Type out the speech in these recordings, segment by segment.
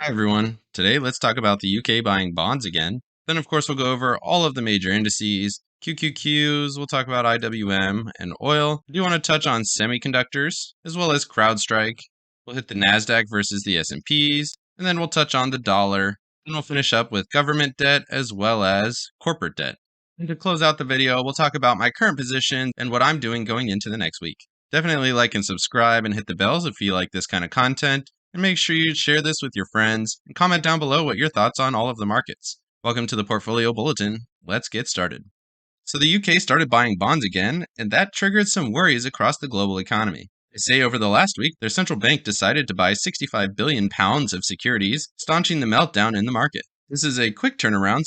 Hi everyone. Today let's talk about the UK buying bonds again. Then of course we'll go over all of the major indices, QQQs, we'll talk about IWM and oil. I do want to touch on semiconductors as well as CrowdStrike. We'll hit the Nasdaq versus the S&Ps, and then we'll touch on the dollar. And we'll finish up with government debt as well as corporate debt. And to close out the video, we'll talk about my current position and what I'm doing going into the next week. Definitely like and subscribe and hit the bells if you like this kind of content. And make sure you share this with your friends and comment down below what your thoughts on all of the markets. Welcome to the Portfolio Bulletin. Let's get started. So the UK started buying bonds again, and that triggered some worries across the global economy. They say over the last week, their central bank decided to buy £65 billion of securities, staunching the meltdown in the market. This is a quick turnaround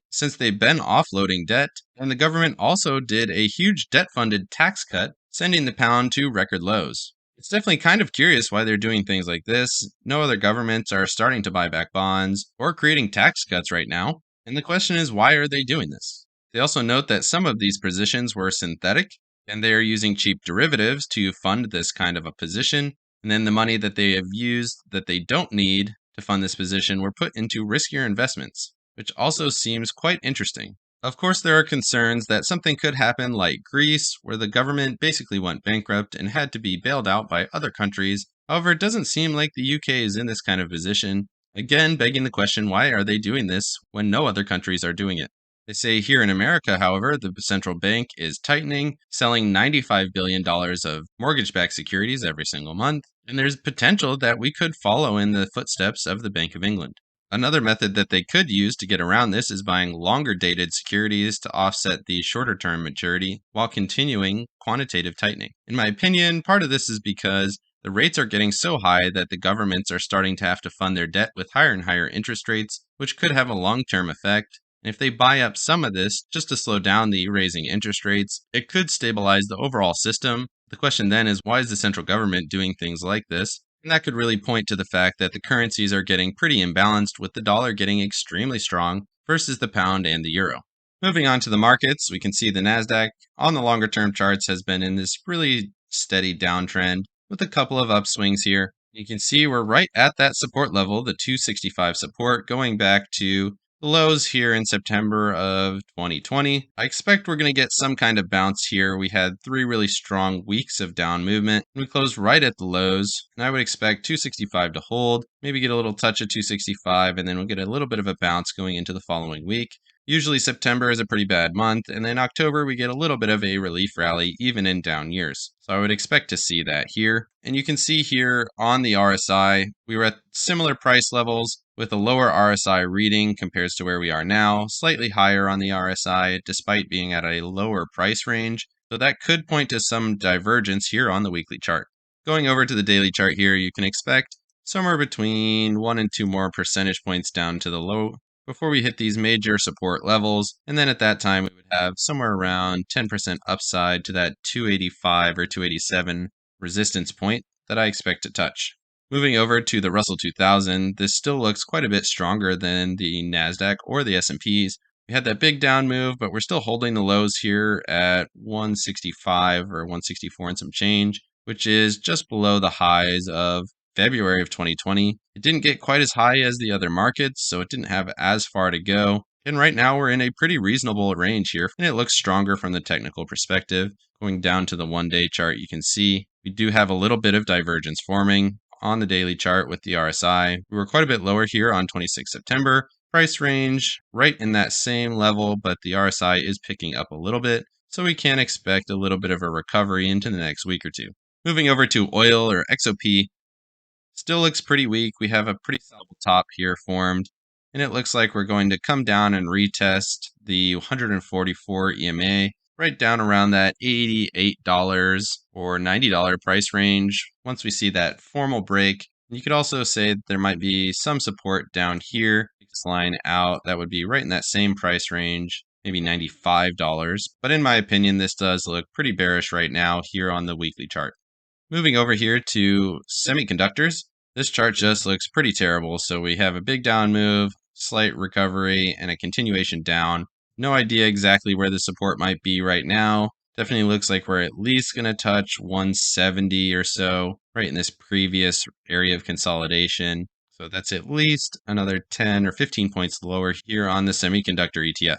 since they've been offloading debt, and the government also did a huge debt-funded tax cut, sending the pound to record lows. It's definitely kind of curious why they're doing things like this. No other governments are starting to buy back bonds or creating tax cuts right now. And the question is, why are they doing this? They also note that some of these positions were synthetic, and they are using cheap derivatives to fund this kind of a position. And then the money that they have used that they don't need to fund this position were put into riskier investments, which also seems quite interesting. Of course, there are concerns that something could happen like Greece, where the government basically went bankrupt and had to be bailed out by other countries. However, it doesn't seem like the UK is in this kind of position, again begging the question, why are they doing this when no other countries are doing it? They say here in America, however, the central bank is tightening, selling $95 billion of mortgage-backed securities every single month, and there's potential that we could follow in the footsteps of the Bank of England. Another method that they could use to get around this is buying longer dated securities to offset the shorter term maturity while continuing quantitative tightening. In my opinion, part of this is because the rates are getting so high that the governments are starting to have to fund their debt with higher and higher interest rates, which could have a long-term effect. And if they buy up some of this just to slow down the raising interest rates, it could stabilize the overall system. The question then is, why is the central government doing things like this? And that could really point to the fact that the currencies are getting pretty imbalanced, with the dollar getting extremely strong versus the pound and the euro. Moving on to the markets, we can see the Nasdaq on the longer term charts has been in this really steady downtrend with a couple of upswings here. You can see we're right at that support level, the 265 support, going back to the lows here in September of 2020. I expect we're going to get some kind of bounce here. We had 3 really strong weeks of down movement. We closed right at the lows, and I would expect 265 to hold, maybe get a little touch of 265, and then we'll get a little bit of a bounce going into the following week. Usually September is a pretty bad month, and then October we get a little bit of a relief rally even in down years. So I would expect to see that here. And you can see here on the RSI, we were at similar price levels with a lower RSI reading compared to where we are now, slightly higher on the RSI despite being at a lower price range. So that could point to some divergence here on the weekly chart. Going over to the daily chart here, you can expect somewhere between 1 and 2 more percentage points down to the low before we hit these major support levels, and then at that time we would have somewhere around 10% upside to that 285 or 287 resistance point that I expect to touch. Moving over to the Russell 2000, this still looks quite a bit stronger than the Nasdaq or the S&Ps. We had that big down move, but we're still holding the lows here at 165 or 164 and some change, which is just below the highs of February of 2020. It didn't get quite as high as the other markets, so it didn't have as far to go. And right now we're in a pretty reasonable range here, and it looks stronger from the technical perspective. Going down to the 1-day chart, you can see we do have a little bit of divergence forming on the daily chart with the RSI. We were quite a bit lower here on 26 September. Price range right in that same level, but the RSI is picking up a little bit, so we can expect a little bit of a recovery into the next week or two. Moving over to oil or XOP, still looks pretty weak. We have a pretty solid top here formed, and it looks like we're going to come down and retest the 144 EMA right down around that $88 or $90 price range. Once we see that formal break, you could also say that there might be some support down here. This line out, that would be right in that same price range, maybe $95. But in my opinion, this does look pretty bearish right now here on the weekly chart. Moving over here to semiconductors, this chart just looks pretty terrible. So we have a big down move, slight recovery, and a continuation down. No idea exactly where the support might be right now. Definitely looks like we're at least going to touch 170 or so, right in this previous area of consolidation. So that's at least another 10 or 15 points lower here on the semiconductor ETF.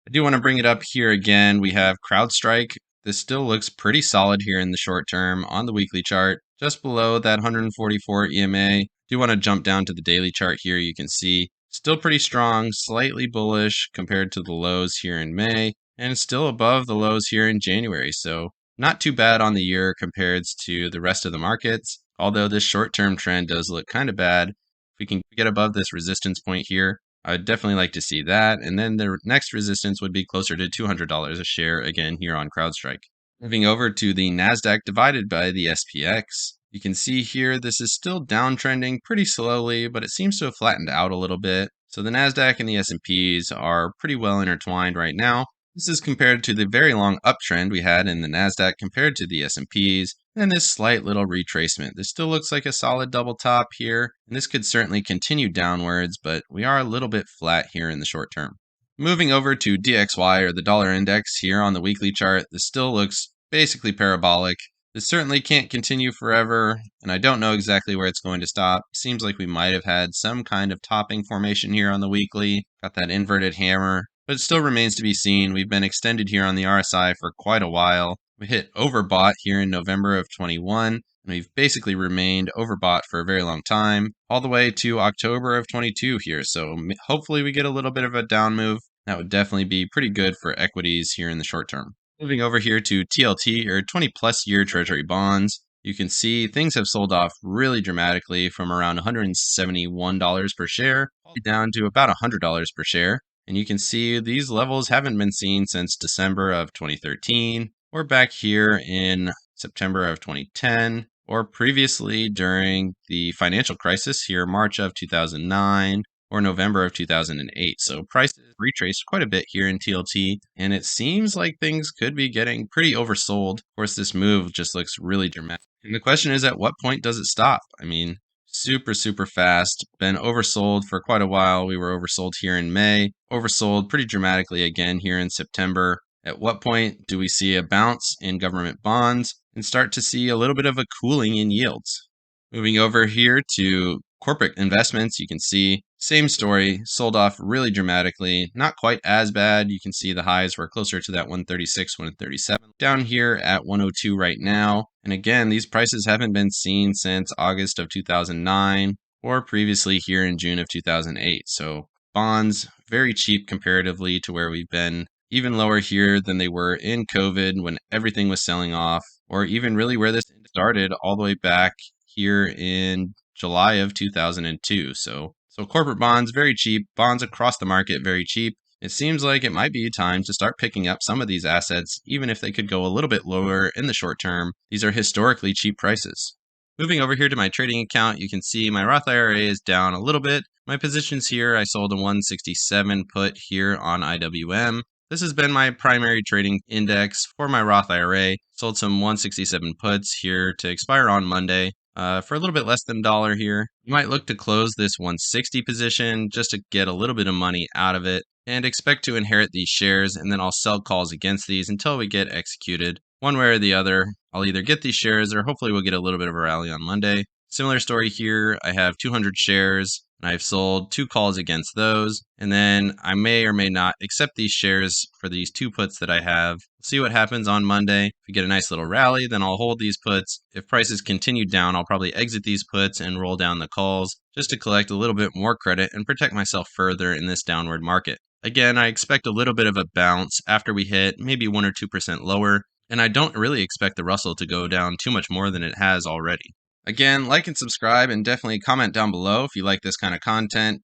I do want to bring it up here again. We have CrowdStrike. This still looks pretty solid here in the short term on the weekly chart, just below that 144 EMA. Do want to jump down to the daily chart here. You can see still pretty strong, slightly bullish compared to the lows here in May, and still above the lows here in January. So not too bad on the year compared to the rest of the markets, although this short-term trend does look kind of bad. If we can get above this resistance point here, I'd definitely like to see that. And then the next resistance would be closer to $200 a share again here on CrowdStrike. Moving over to the NASDAQ divided by the SPX, you can see here this is still downtrending pretty slowly, but it seems to have flattened out a little bit. So the NASDAQ and the S&Ps are pretty well intertwined right now. This is compared to the very long uptrend we had in the NASDAQ compared to the S&Ps, and this slight little retracement. This still looks like a solid double top here, and this could certainly continue downwards, but we are a little bit flat here in the short term. Moving over to DXY, or the dollar index here on the weekly chart, this still looks basically parabolic. This certainly can't continue forever, and I don't know exactly where it's going to stop. Seems like we might have had some kind of topping formation here on the weekly. Got that inverted hammer, but it still remains to be seen. We've been extended here on the RSI for quite a while. We hit overbought here in November of 21, and we've basically remained overbought for a very long time, all the way to October of 22 here. So hopefully we get a little bit of a down move. That would definitely be pretty good for equities here in the short term. Moving over here to TLT, or 20-plus year Treasury bonds, you can see things have sold off really dramatically from around $171 per share down to about $100 per share. And you can see these levels haven't been seen since December of 2013, or back here in September of 2010, or previously during the financial crisis here, March of 2009, or November of 2008. So prices retraced quite a bit here in TLT, and it seems like things could be getting pretty oversold. Of course, this move just looks really dramatic. And the question is, at what point does it stop? I mean, super fast. Been oversold for quite a while. We were oversold here in May, oversold pretty dramatically again here in September. At what point do we see a bounce in government bonds and start to see a little bit of a cooling in yields? Moving over here to corporate investments, you can see same story, sold off really dramatically. Not quite as bad. You can see the highs were closer to that 136, 137. Down here at 102 right now. And again, these prices haven't been seen since August of 2009 or previously here in June of 2008. So bonds, very cheap comparatively to where we've been. Even lower here than they were in COVID when everything was selling off, or even really where this started all the way back here in July of 2002. So corporate bonds, very cheap. Bonds across the market, very cheap. It seems like it might be time to start picking up some of these assets, even if they could go a little bit lower in the short term. These are historically cheap prices. Moving over here to my trading account, you can see my Roth IRA is down a little bit. My positions here, I sold a 167 put here on IWM. This has been my primary trading index for my Roth IRA. Sold some 167 puts here to expire on Monday. For a little bit less than $1 here. You might look to close this 160 position just to get a little bit of money out of it and expect to inherit these shares, and then I'll sell calls against these until we get executed. One way or the other, I'll either get these shares or hopefully we'll get a little bit of a rally on Monday. Similar story here. I have 200 shares. And I've sold 2 calls against those, and then I may or may not accept these shares for these 2 puts that I have. See what happens on Monday. If we get a nice little rally, then I'll hold these puts. If prices continue down, I'll probably exit these puts and roll down the calls just to collect a little bit more credit and protect myself further in this downward market. Again, I expect a little bit of a bounce after we hit maybe 1 or 2% lower, and I don't really expect the Russell to go down too much more than it has already. Again, like and subscribe, and definitely comment down below if you like this kind of content.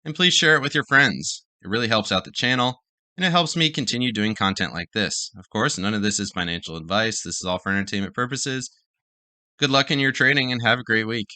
And please share it with your friends. It really helps out the channel, and it helps me continue doing content like this. Of course, none of this is financial advice. This is all for entertainment purposes. Good luck in your trading, and have a great week.